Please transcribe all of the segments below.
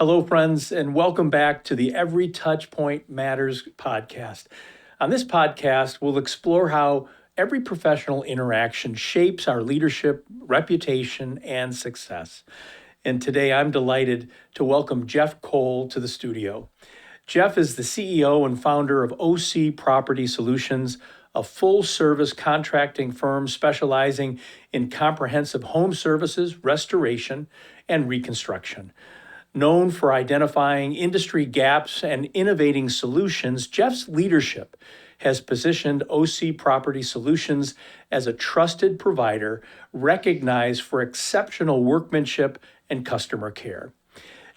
Hello, friends, and welcome back to the Every Touch Point Matters podcast. On this podcast, we'll explore how every professional interaction shapes our leadership, reputation, and success. And today I'm delighted to welcome Jeff Kohl to the studio. Jeff is the CEO and founder of OC Property Solutions, a full-service contracting firm specializing in comprehensive home services, restoration, and reconstruction. Known for identifying industry gaps and innovating solutions, Jeff's leadership has positioned OC Property Solutions as a trusted provider recognized for exceptional workmanship and customer care.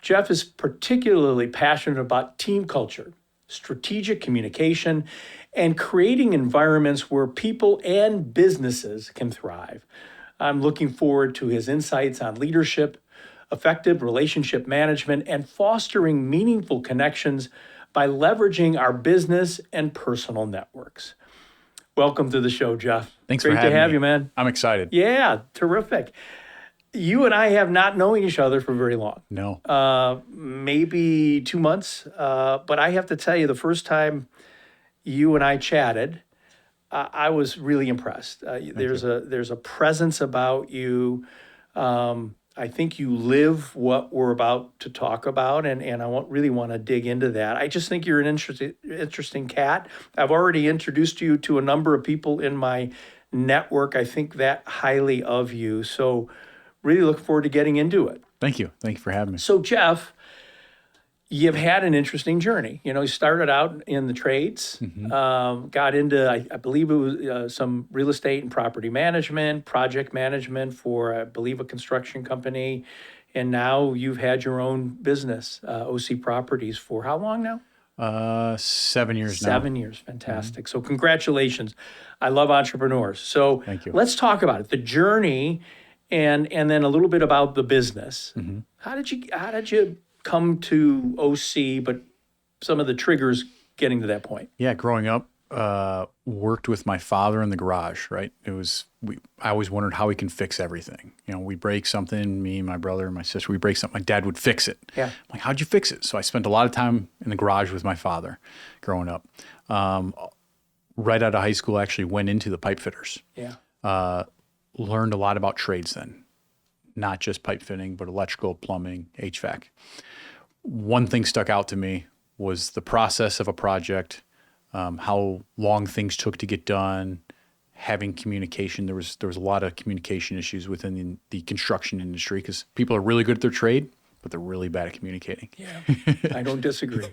Jeff is particularly passionate about team culture, strategic communication, and creating environments where people and businesses can thrive. I'm looking forward to his insights on leadership, effective relationship management, and fostering meaningful connections by leveraging our business and personal networks. Welcome to the show, Jeff. Thanks for having me. Great to have you, man. I'm excited. Yeah, terrific. You and I have not known each other for very long. No. Maybe 2 months. But I have to tell you, the first time you and I chatted, I was really impressed. There's a presence about you. I think you live what we're about to talk about, and I really want to dig into that. I just think you're an interesting cat. I've already introduced you to a number of people in my network. I think that highly of you. So really look forward to getting into it. Thank you. Thank you for having me. So Jeff, you've had an interesting journey. You started out in the trades, got into, I believe it was some real estate and property management, project management for, I believe, a construction company. And now you've had your own business, OC Properties, for how long now? 7 years now. 7 years. Fantastic. So congratulations. I love entrepreneurs. So Thank you. Let's talk about it, the journey, and then a little bit about the business. How did you come to OC, but some of the triggers getting to that point? Yeah, growing up, worked with my father in the garage, right? I always wondered how he can fix everything. We break something, me, my brother, and my sister, we break something, my dad would fix it. Yeah. I'm like, how'd you fix it? So I spent a lot of time in the garage with my father growing up. Right out of high school, I actually went into the pipe fitters. Yeah. Learned a lot about trades then, not just pipe fitting, but electrical, plumbing, HVAC. One thing stuck out to me was the process of a project, how long things took to get done, having communication. There was a lot of communication issues within the construction industry because people are really good at their trade, but they're really bad at communicating. Yeah, I don't disagree.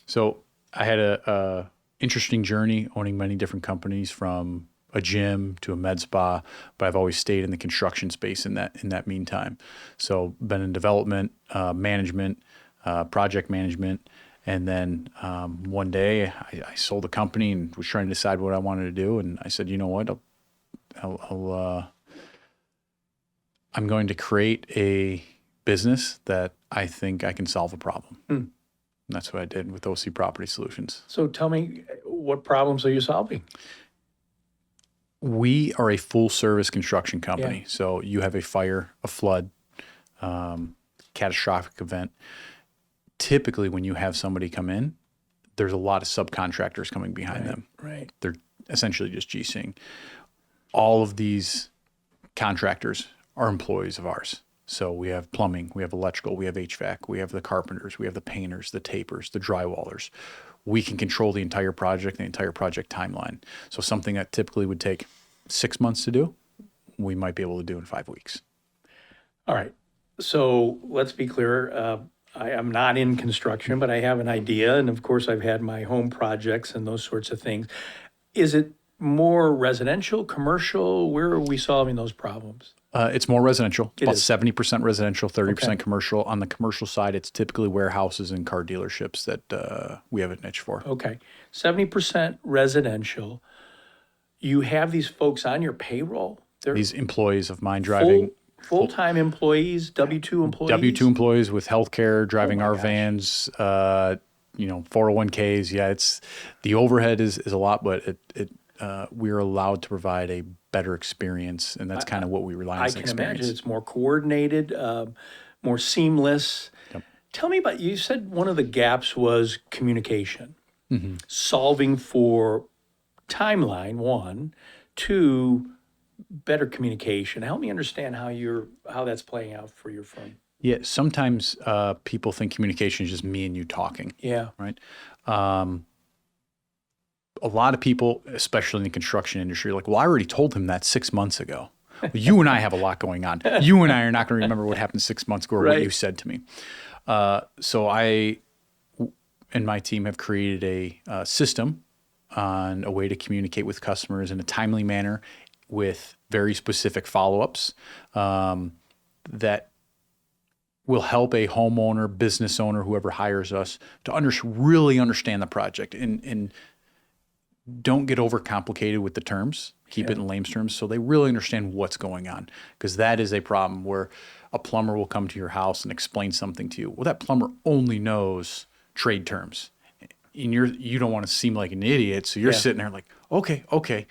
So I had a interesting journey owning many different companies, from a gym to a med spa, but I've always stayed in the construction space in that meantime. So been in development, management, project management, and then one day I sold a company and was trying to decide what I wanted to do, and I said, you know what, I'm going to create a business that I think I can solve a problem. And that's what I did with OC Property Solutions. So tell me, what problems are you solving? We are a full-service construction company. Yeah. So you have a fire, a flood, catastrophic event. Typically, when you have somebody come in, there's a lot of subcontractors coming behind them. Right. They're essentially just GCing. All of these contractors are employees of ours. So we have plumbing, we have electrical, we have HVAC, we have the carpenters, we have the painters, the tapers, the drywallers. We can control the entire project, the entire project timeline. So something that typically would take 6 months to do, we might be able to do in 5 weeks. All right. So let's be clear. I am not in construction, but I have an idea. And of course, I've had my home projects and those sorts of things. Is it more residential, commercial? Where are we solving those problems? It's more residential. It's It about is. 70% residential, 30% Okay. commercial. On the commercial side, it's typically warehouses and car dealerships that we have a niche for. Okay. 70% residential. You have these folks on your payroll? They're These employees of mine driving full-time employees, W-2 employees? W-2 employees with healthcare, driving my our gosh. vans, 401ks. Yeah, it's the overhead is a lot, but we're allowed to provide a better experience, and that's kind of what we rely on I as can experience. imagine it's more coordinated. more seamless. Yep. Tell me about, you said one of the gaps was communication, solving for timeline, one, two, better communication. Help me understand how that's playing out for your firm. Yeah, sometimes people think communication is just me and you talking, Yeah. right? A lot of people, especially in the construction industry, are like, well, I already told him that 6 months ago. Well, you and I have a lot going on. You and I are not going to remember what happened 6 months ago or what Right. you said to me. So I and my team have created a system on a way to communicate with customers in a timely manner with very specific follow-ups that will help a homeowner, business owner, whoever hires us to really understand the project and don't get overcomplicated with the terms. Keep it in layman's terms so they really understand what's going on, because that is a problem where a plumber will come to your house and explain something to you. Well, that plumber only knows trade terms, and you don't want to seem like an idiot, so you're sitting there like, okay.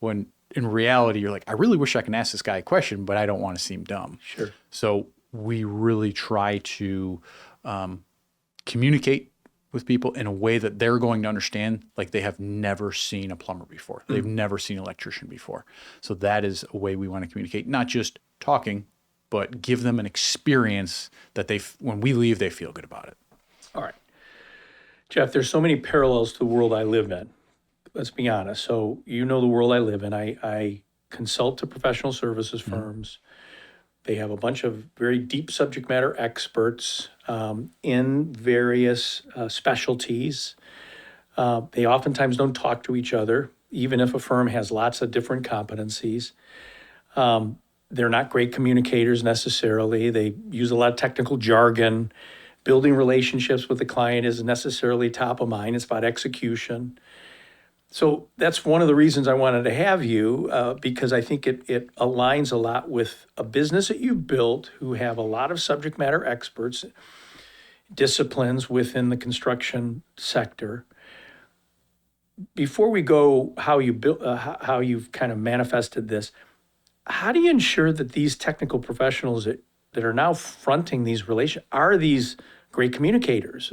When in reality, you're like, I really wish I can ask this guy a question, but I don't want to seem dumb. Sure. So we really try to communicate with people in a way that they're going to understand, like they have never seen a plumber before. They've never seen an electrician before. So that is a way we want to communicate, not just talking, but give them an experience that when we leave, they feel good about it. All right. Jeff, there's so many parallels to the world I live in. Let's be honest. So you know the world I live in. I consult to professional services firms. They have a bunch of very deep subject matter experts in various specialties. They oftentimes don't talk to each other, even if a firm has lots of different competencies. They're not great communicators necessarily. They use a lot of technical jargon. Building relationships with the client isn't necessarily top of mind. It's about execution. So that's one of the reasons I wanted to have you, because I think it aligns a lot with a business that you've built who have a lot of subject matter experts, disciplines within the construction sector. Before we go how you built, how you've kind of manifested this, how do you ensure that these technical professionals that are now fronting these relations are these great communicators?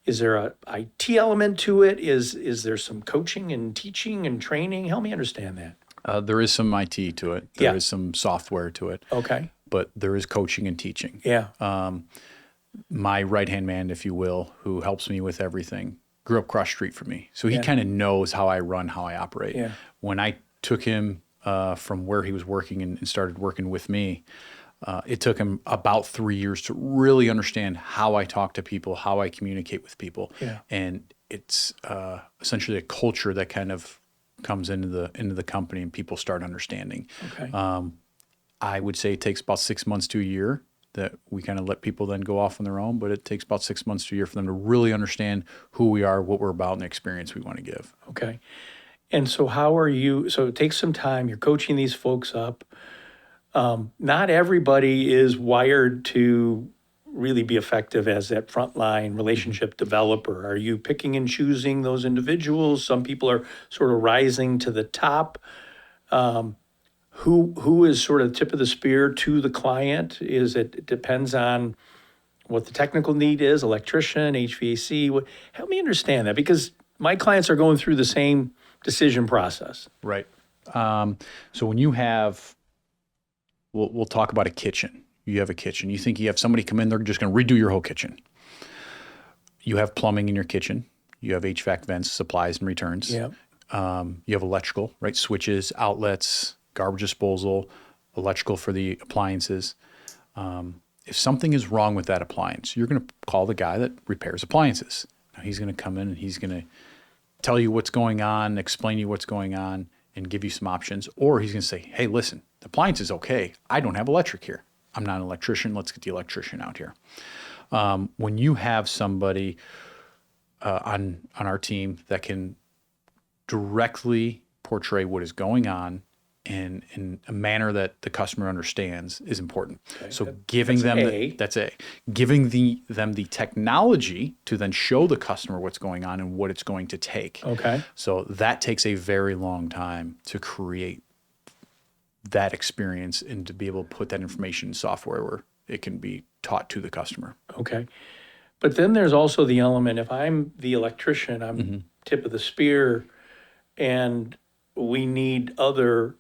Is there a IT element to it? Is there some coaching and teaching and training? Help me understand that. There is some IT to it. There is some software to it. Okay. But there is coaching and teaching. Yeah. My right-hand man, if you will, who helps me with everything, grew up cross street from me. So he kind of knows how I run, how I operate. Yeah. When I took him from where he was working and started working with me, it took him about 3 years to really understand how I talk to people, how I communicate with people. Yeah. And it's essentially a culture that kind of comes into the company and people start understanding. Okay. I would say it takes about 6 months to a year that we kind of let people then go off on their own, but it takes about 6 months to a year for them to really understand who we are, what we're about, and the experience we want to give. Okay. And so how are you, so it takes some time, you're coaching these folks up. Not everybody is wired to really be effective as that frontline relationship developer. Are you picking and choosing those individuals? Some people are sort of rising to the top. Who is sort of tip of the spear to the client? It depends on what the technical need is, electrician, HVAC. Help me understand that, because my clients are going through the same decision process. Right. So when you have, we'll talk about a kitchen. You have a kitchen. You think you have somebody come in, they're just going to redo your whole kitchen. You have plumbing in your kitchen. You have HVAC vents, supplies, and returns. Yeah. You have electrical, right? Switches, outlets, garbage disposal, electrical for the appliances. If something is wrong with that appliance, you're going to call the guy that repairs appliances. Now he's going to come in and he's going to tell you what's going on, explain to you what's going on, and give you some options. Or he's going to say, hey, listen, the appliance is okay. I don't have electric here. I'm not an electrician. Let's get the electrician out here. When you have somebody on our team that can directly portray what is going on in a manner that the customer understands is important. Okay. So giving them the technology to then show the customer what's going on and what it's going to take. Okay. So that takes a very long time to create that experience and to be able to put that information in software where it can be taught to the customer. Okay. But then there's also the element, if I'm the electrician, I'm tip of the spear, and we need other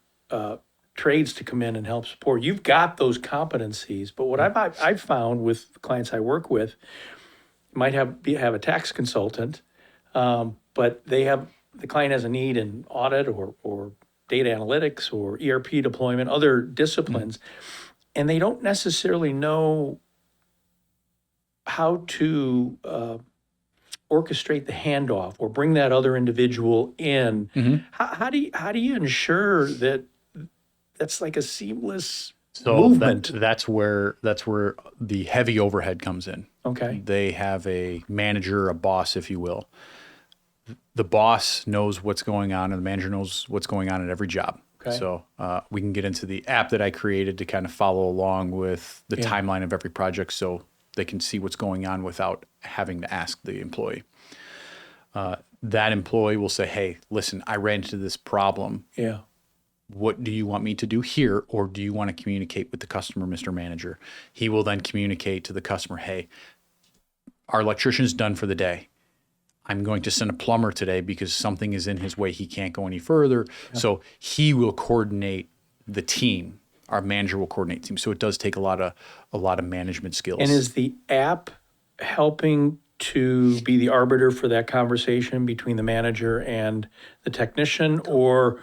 trades to come in and help support. You've got those competencies, but what I've found with the clients I work with, might have a tax consultant, but the client has a need in audit or data analytics or ERP deployment, other disciplines, and they don't necessarily know how to orchestrate the handoff or bring that other individual in. How do you ensure that that's like a seamless movement? That's where the heavy overhead comes in. Okay. They have a manager, a boss, if you will. The boss knows what's going on, and the manager knows what's going on at every job. Okay. So we can get into the app that I created to kind of follow along with the timeline of every project, so they can see what's going on without having to ask the employee. That employee will say, "Hey, listen, I ran into this problem. Yeah. What do you want me to do here, or do you want to communicate with the customer, Mr. Manager?" He will then communicate to the customer, "Hey, our electrician's done for the day. I'm going to send a plumber today because something is in his way. He can't go any further." Yeah. So he will coordinate the team. Our manager will coordinate the team. So it does take a lot of management skills. And is the app helping to be the arbiter for that conversation between the manager and the technician, or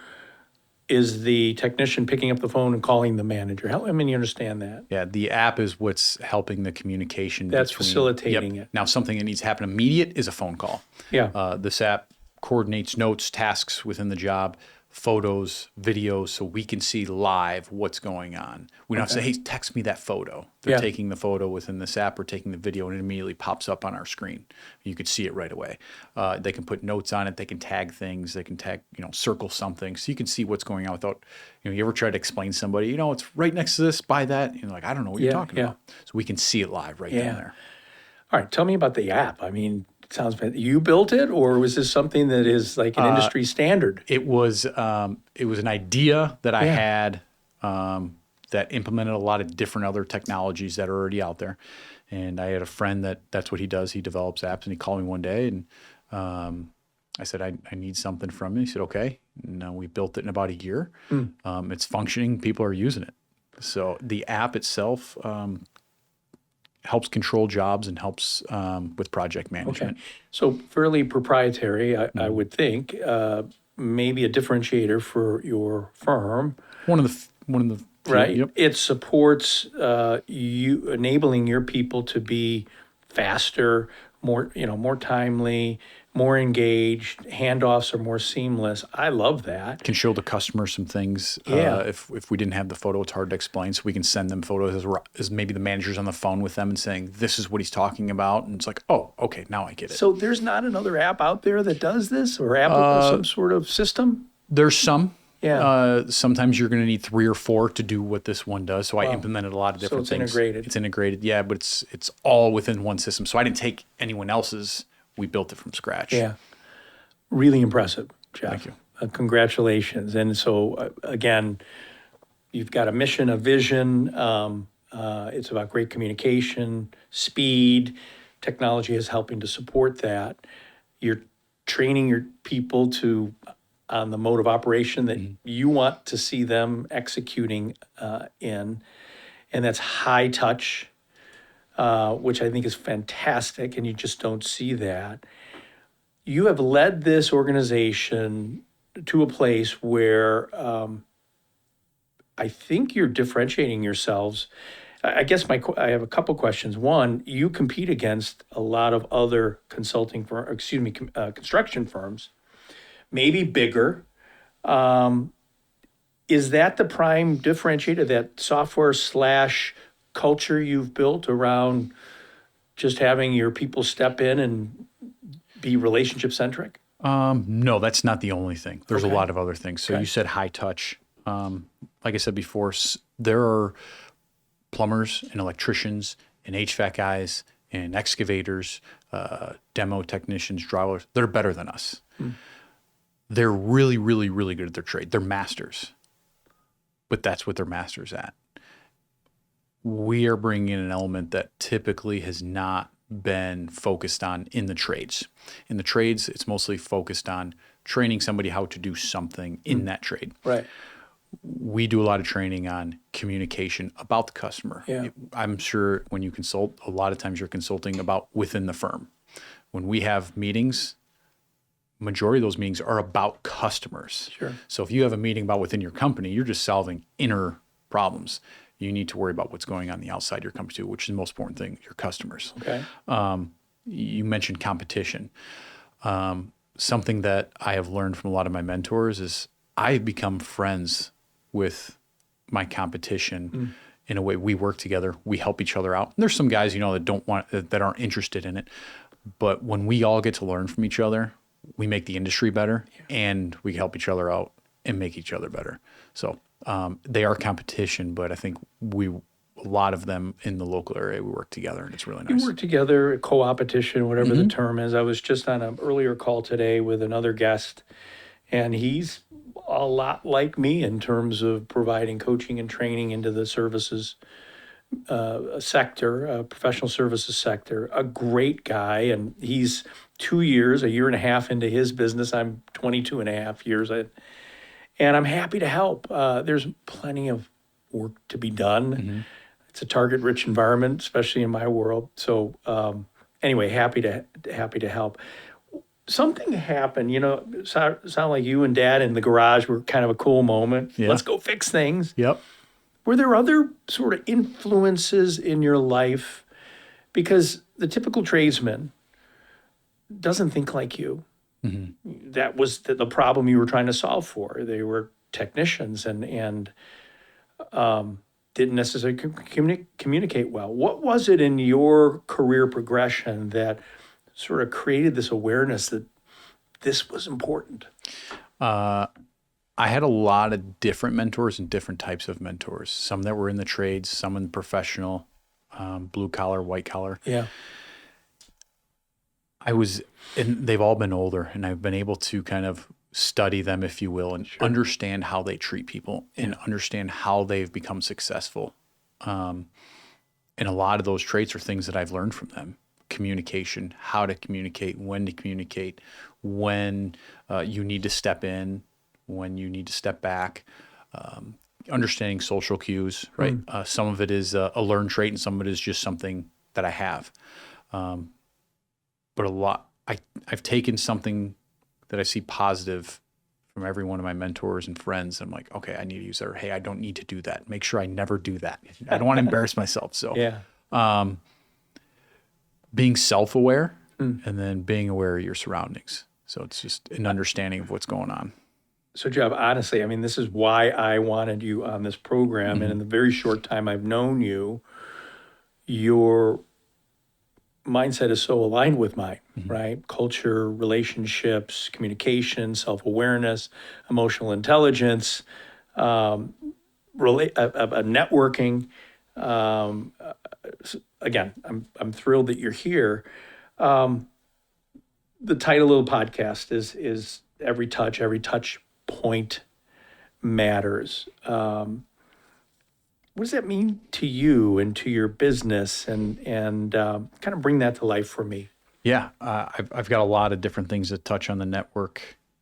is the technician picking up the phone and calling the manager? I mean, you understand that. Yeah, the app is what's helping the communication. That's facilitating it. Now, something that needs to happen immediate is a phone call. Yeah. This app coordinates notes, tasks within the job, photos, videos, so we can see live what's going on. We don't have to say, "Hey, text me that photo." They're taking the photo within this app or taking the video, and it immediately pops up on our screen. You could see it right away. They can put notes on it. They can tag things. They can tag, circle something, so you can see what's going on without, you ever try to explain to somebody, it's right next to this, by that. Like, I don't know what you're talking about. So we can see it live right down there. All right. Tell me about the app. I mean, it sounds fantastic. You built it, or was this something that is like an industry standard? It was an idea that I had that implemented a lot of different other technologies that are already out there. And I had a friend that's what he does. He develops apps, and he called me one day, and I said, I need something from you. He said, okay. And we built it in about a year. It's functioning. People are using it. So the app itself helps control jobs and helps with project management. Okay. So fairly proprietary, I would think. Maybe a differentiator for your firm. One of the right. Yep. It supports you, enabling your people to be faster, more timely, more engaged. Handoffs are more seamless. I love that. Can show the customer some things. If we didn't have the photo, it's hard to explain. So we can send them photos as maybe the manager's on the phone with them and saying, "This is what he's talking about." And it's like, "Oh, okay, now I get it." So there's not another app out there that does this, or some sort of system? There's some. Yeah. Sometimes you're going to need 3 or 4 to do what this one does. So I implemented a lot of different things. Integrated. It's integrated, yeah, but it's all within one system. So I didn't take anyone else's. We built it from scratch. Yeah. Really impressive, Jeff. Thank you. Congratulations. And so, again, you've got a mission, a vision. It's about great communication, speed. Technology is helping to support that. You're training your people on the mode of operation that you want to see them executing in, and that's high touch, which I think is fantastic, and you just don't see that. You have led this organization to a place where I think you're differentiating yourselves. I guess I have a couple questions. One, you compete against a lot of other construction firms, maybe bigger. Is that the prime differentiator, that software / culture you've built around just having your people step in and be relationship centric? No, that's not the only thing. There's a lot of other things. So Okay. you said high touch. Like I said before, there are plumbers and electricians and HVAC guys and excavators, demo technicians, drywallers. They're better than us. They're really, really, really good at their trade. They're masters. But that's what they're masters at. we are bringing in an element that typically has not been focused on in the trades. In the trades, it's mostly focused on training somebody how to do something in that trade. Right. We do a lot of training on communication about the customer. Yeah. I'm sure when you consult, a lot of times you're consulting about within the firm. When we have meetings, majority of those meetings are about customers. Sure. So if you have a meeting about within your company, you're just solving inner problems. You need to worry about what's going on the outside your company too, which is the most important thing, your customers. Okay. You mentioned competition. Something that I have learned from a lot of my mentors is I've become friends with my competition in a way. We work together, we help each other out. And there's some guys, that aren't interested in it. But when we all get to learn from each other, we make the industry better and we help each other out and make each other better. So they are competition, but I think a lot of them in the local area, we work together and it's really nice. You work together, co-opetition, whatever the term is. I was just on an earlier call today with another guest, and he's a lot like me in terms of providing coaching and training into the services sector, professional services sector. A great guy, and he's a year and a half into his business. I'm 22 and a half years. And I'm happy to help. There's plenty of work to be done. It's a target-rich environment, especially in my world. So anyway, happy to help. Something happened, sound like you and Dad in the garage were kind of a cool moment. Yeah. Let's go fix things. Yep. Were there other sort of influences in your life? Because the typical tradesman doesn't think like you. That was the problem you were trying to solve for. They were technicians and didn't necessarily communicate well. What was it in your career progression that sort of created this awareness that this was important? I had a lot of different mentors and different types of mentors. Some that were in the trades, some in the professional, blue collar, white collar. Yeah. And they've all been older, and I've been able to kind of study them, if you will, and understand how they treat people and understand how they've become successful. And a lot of those traits are things that I've learned from them. Communication, how to communicate, when to communicate, when you need to step in, when you need to step back, understanding social cues, right? Some of it is a learned trait and some of it is just something that I have. But I've taken something that I see positive from every one of my mentors and friends. I'm like, okay, I need to use that. Or, hey, I don't need to do that. Make sure I never do that. I don't want to embarrass myself. So being self-aware and then being aware of your surroundings. So it's just an understanding of what's going on. So, Jeff, honestly, I mean, this is why I wanted you on this program. And in the very short time I've known you, your mindset is so aligned with mine, right? Culture, relationships, communication, self-awareness, emotional intelligence, networking. Again, I'm thrilled that you're here. The title of the podcast is Every Touch Point Matters. What does that mean to you and to your business, and kind of bring that to life for me? Yeah, I've got a lot of different things that touch on the network.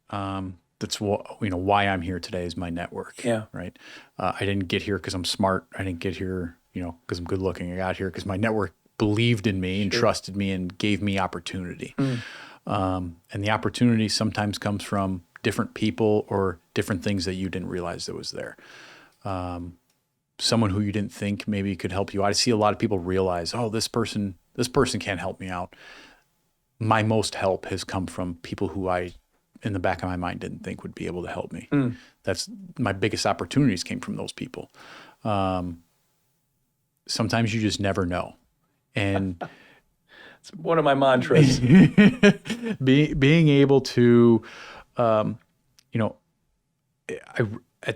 That's why I'm here today is my network. Yeah. Right. I didn't get here because I'm smart. I didn't get here, because I'm good looking. I got here because my network believed in me and trusted me and gave me opportunity. And the opportunity sometimes comes from different people or different things that you didn't realize that was there. Someone who you didn't think maybe could help you out. I see a lot of people realize, oh, this person can't help me out. My most help has come from people who I, in the back of my mind, didn't think would be able to help me. That's my biggest opportunities came from those people. Sometimes you just never know. And it's one of my mantras. being able to, at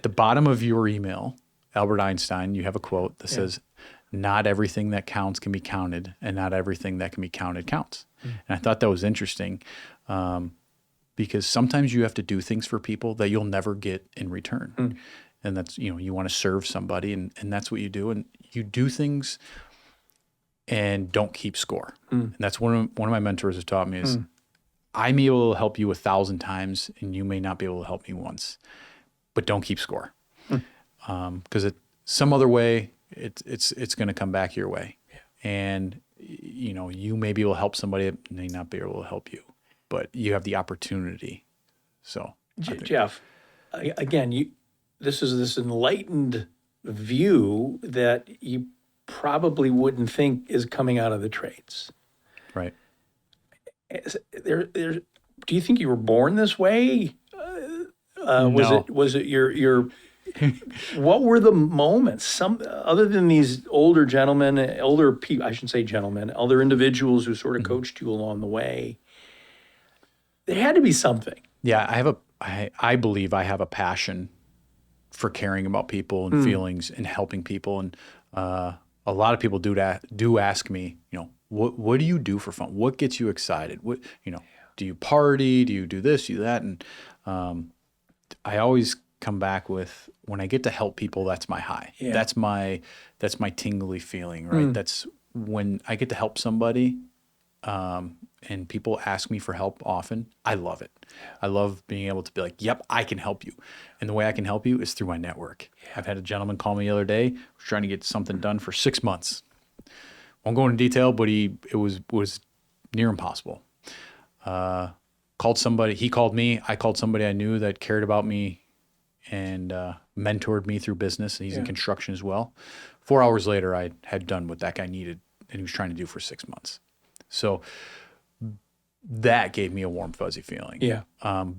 the bottom of your email, Albert Einstein, you have a quote that says, not everything that counts can be counted, and not everything that can be counted counts. And I thought that was interesting because sometimes you have to do things for people that you'll never get in return. And that's, you want to serve somebody, and that's what you do. And you do things and don't keep score. And that's one of my mentors has taught me is I may be able to help you 1,000 times and you may not be able to help me once, but don't keep score. Because some other way, it's going to come back your way. And, you may be able to help somebody that may not be able to help you, but you have the opportunity. So, Jeff, again, this is this enlightened view that you probably wouldn't think is coming out of the trades. right. Do you think you were born this way? No. Was it your what were the moments? Some other than these older gentlemen, older people, I shouldn't say gentlemen, other individuals who sort of coached you along the way. There had to be something. Yeah, I believe I have a passion for caring about people and feelings and helping people. And a lot of people do ask me, what do you do for fun? What gets you excited? What, do you party? Do you do this, do that? And I always come back with, when I get to help people, that's my high. Yeah. That's my tingly feeling, right? That's when I get to help somebody, and people ask me for help often. I love it. I love being able to be like, yep, I can help you. And the way I can help you is through my network. I've had a gentleman call me the other day, was trying to get something done for 6 months. Won't go into detail, but it was near impossible. Called somebody, he called me, I called somebody I knew that cared about me and mentored me through business. He's in construction as well. 4 hours later, I had done what that guy needed and he was trying to do for 6 months. So that gave me a warm, fuzzy feeling. Yeah.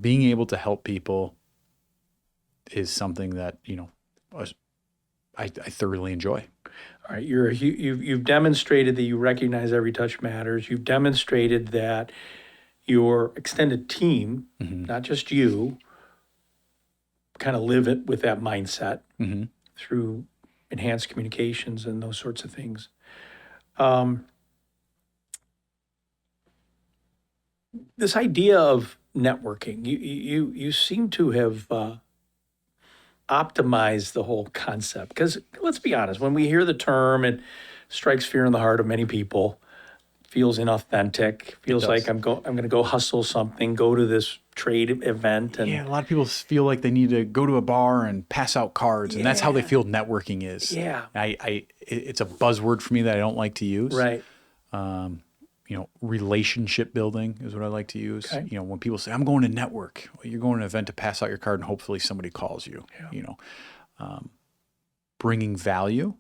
Being able to help people is something that, I thoroughly enjoy. All right, you've demonstrated that you recognize every touch matters. You've demonstrated that your extended team, not just you, kind of live it with that mindset through enhanced communications and those sorts of things. This idea of networking, you seem to have optimized the whole concept. Because let's be honest, when we hear the term, it strikes fear in the heart of many people. Feels inauthentic. Feels like I'm going to go hustle something, go to this trade event, and Yeah, a lot of people feel like they need to go to a bar and pass out cards, and that's how they feel networking is. Yeah. It's a buzzword for me that I don't like to use. right. Relationship building is what I like to use. Okay. When people say, I'm going to network, well, you're going to an event to pass out your card and hopefully somebody calls you. Bringing value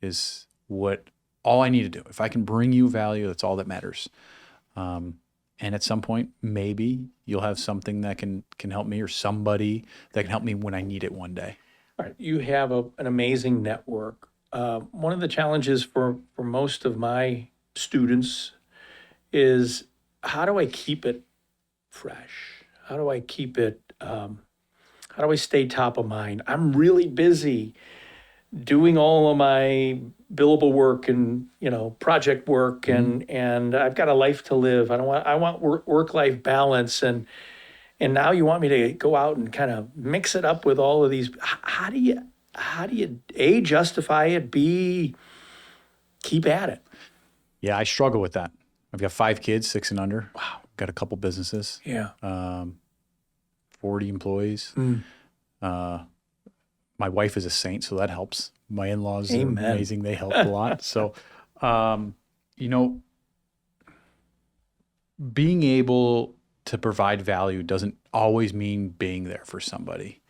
is what all I need to do. If I can bring you value, that's all that matters. And at some point, maybe you'll have something that can help me or somebody that can help me when I need it one day. All right. You have an amazing network. One of the challenges for most of my students is, how do I keep it fresh? How do I keep it, how do I stay top of mind? I'm really busy doing all of my billable work and, project work and I've got a life to live. I want work-life balance. And now you want me to go out and kind of mix it up with all of these. How do you A, justify it, B, keep at it? Yeah, I struggle with that. I've got 5 kids, 6 and under. Wow. Got a couple businesses. Yeah. 40 employees. My wife is a saint, so that helps. My in-laws are amazing. They help a lot. So, being able to provide value doesn't always mean being there for somebody.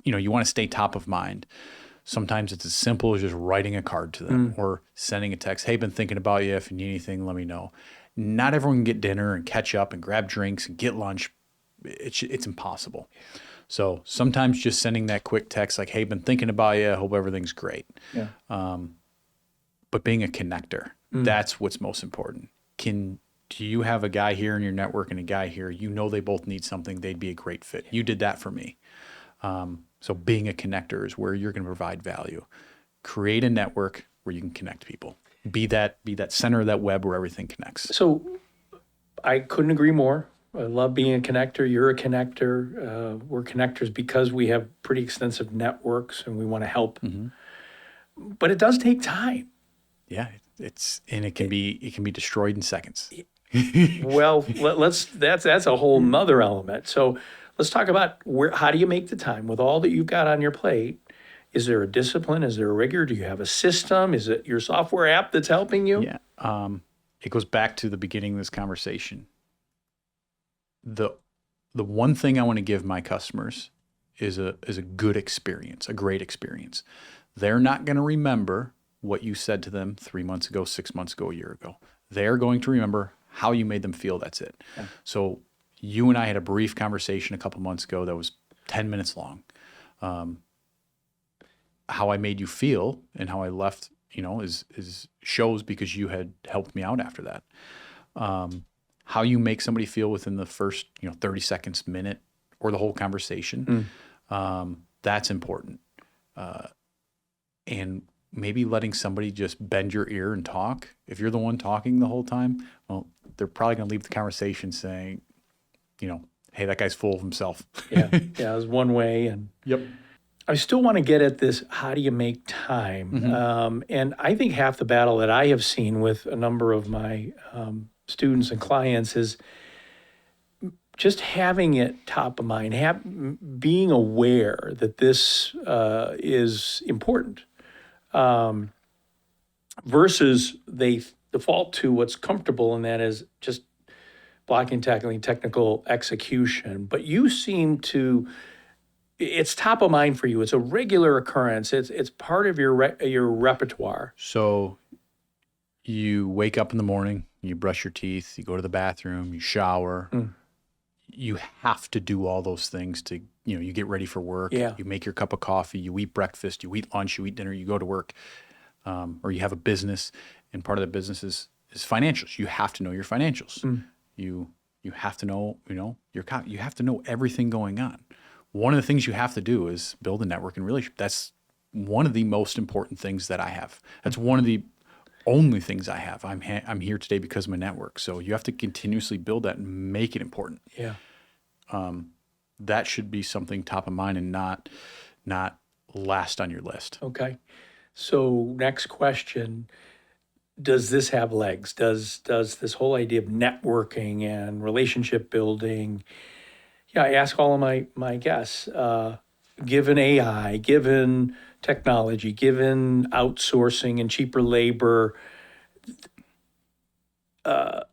You want to stay top of mind. Sometimes it's as simple as just writing a card to them or sending a text. Hey, been thinking about you. If you need anything, let me know. Not everyone can get dinner and catch up and grab drinks and get lunch. It's impossible. So sometimes just sending that quick text like, hey, been thinking about you. Hope everything's great. Yeah. But being a connector, that's what's most important. Do you have a guy here in your network and a guy here? They both need something. They'd be a great fit. You did that for me. So being a connector is where you're going to provide value. Create a network where you can connect people. Be that center of that web where everything connects. So I couldn't agree more. I love being a connector. You're a connector. We're connectors because we have pretty extensive networks and we want to help but it does take time. Yeah, it can be destroyed in seconds. Well, that's a whole nother element. So let's talk about how do you make the time with all that you've got on your plate? Is there a discipline? Is there a rigor? Do you have a system? Is it your software app that's helping you? Yeah. It goes back to the beginning of this conversation. The one thing I want to give my customers is a good experience, a great experience. They're not going to remember what you said to them 3 months ago, 6 months ago, a year ago. They're going to remember how you made them feel. That's it. Yeah. So you and I had a brief conversation a couple months ago that was 10 minutes long. How I made you feel and how I left, is shows because you had helped me out after that. How you make somebody feel within the first, 30 seconds, minute, or the whole conversation, that's important. And maybe letting somebody just bend your ear and talk. If you're the one talking the whole time, well, they're probably going to leave the conversation saying, hey, that guy's full of himself. Yeah, it's one way. And yep. I still want to get at this, how do you make time? And I think half the battle that I have seen with a number of my students and clients is just having it top of mind, being aware that this is important, versus they default to what's comfortable, and that is just blocking, tackling, technical execution. But you seem to, it's top of mind for you. It's a regular occurrence. It's part of your repertoire. So you wake up in the morning, you brush your teeth, you go to the bathroom, you shower. You have to do all those things to, you get ready for work. Yeah. You make your cup of coffee, you eat breakfast, you eat lunch, you eat dinner, you go to work, or you have a business, and part of the business is financials. You have to know your financials. You have to know, you have to know everything going on. One of the things you have to do is build a network and relationship. That's one of the most important things that I have. That's one of the only things I have. I'm here today because of my network. So you have to continuously build that and make it important. Yeah. That should be something top of mind and not last on your list. Okay. So next question, does this have legs? Does this whole idea of networking and relationship building, I ask all of my guests, given AI, given technology, given outsourcing and cheaper labor, do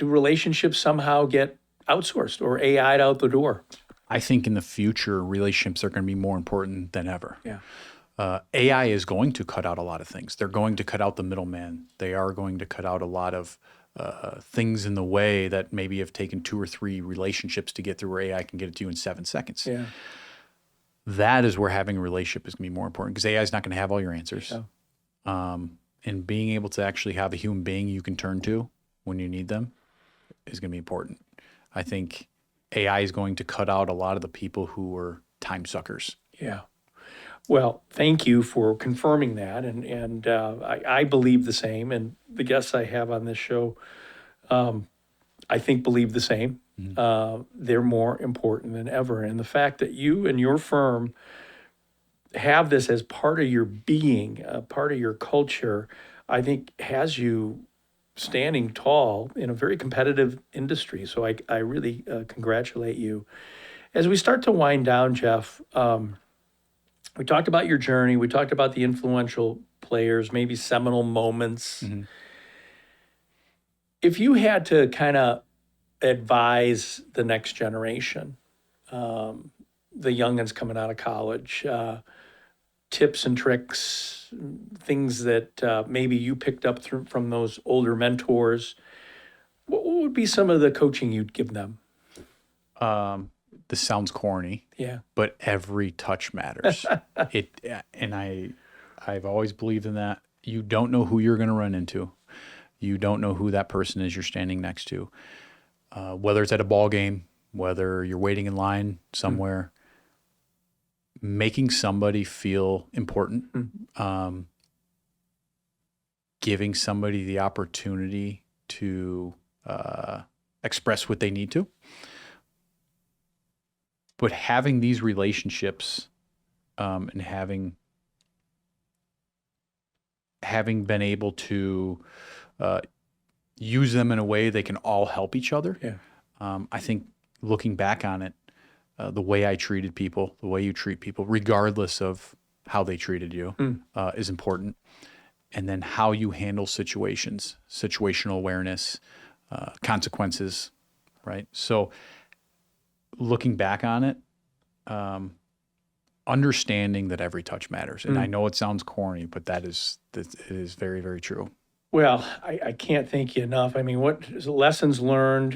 relationships somehow get outsourced or AI'd out the door? I think in the future, relationships are going to be more important than ever. Yeah. AI is going to cut out a lot of things. They're going to cut out the middleman. They are going to cut out a lot of things in the way that maybe have taken 2 or 3 relationships to get through, where AI can get it to you in 7 seconds. Yeah. That is where having a relationship is going to be more important, because AI is not going to have all your answers. Yeah. And being able to actually have a human being you can turn to when you need them is going to be important. I think AI is going to cut out a lot of the people who are time suckers. Yeah. Well, thank you for confirming that, and I believe the same, and the guests I have on this show, I think, believe the same. They're more important than ever, and the fact that you and your firm have this as part of your being, part of your culture, I think has you standing tall in a very competitive industry. So I really congratulate you. As we start to wind down, Jeff, we talked about your journey. We talked about the influential players, maybe seminal moments. If you had to kind of advise the next generation, the youngins coming out of college, tips and tricks, things that maybe you picked up from those older mentors, what would be some of the coaching you'd give them? This sounds corny, yeah, but every touch matters. And I've always believed in that. You don't know who you're going to run into. You don't know who that person is you're standing next to. Whether it's at a ball game, whether you're waiting in line somewhere, making somebody feel important, giving somebody the opportunity to express what they need to. But having these relationships and having having been able to use them in a way they can all help each other. Yeah. I think looking back on it, the way I treated people, the way you treat people, regardless of how they treated you, is important. And then how you handle situations, situational awareness, consequences, right? So looking back on it, understanding that every touch matters. And I know it sounds corny, but it is very, very true. Well, I can't thank you enough. I mean, what lessons learned?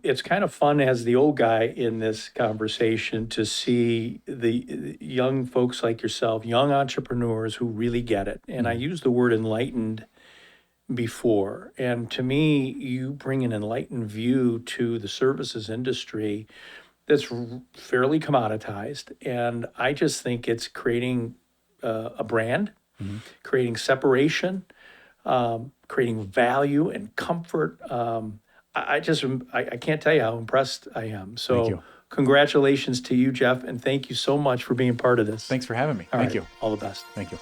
It's kind of fun as the old guy in this conversation to see the young folks like yourself, young entrepreneurs who really get it. And I used the word enlightened before. And to me, you bring an enlightened view to the services industry that's fairly commoditized. And I just think it's creating a brand, creating separation, creating value and comfort. I can't tell you how impressed I am. So Thank you. congratulations to you, Jeff, and thank you so much for being part of this. Thanks for having me. All Thank right, you. all the best. Thank you.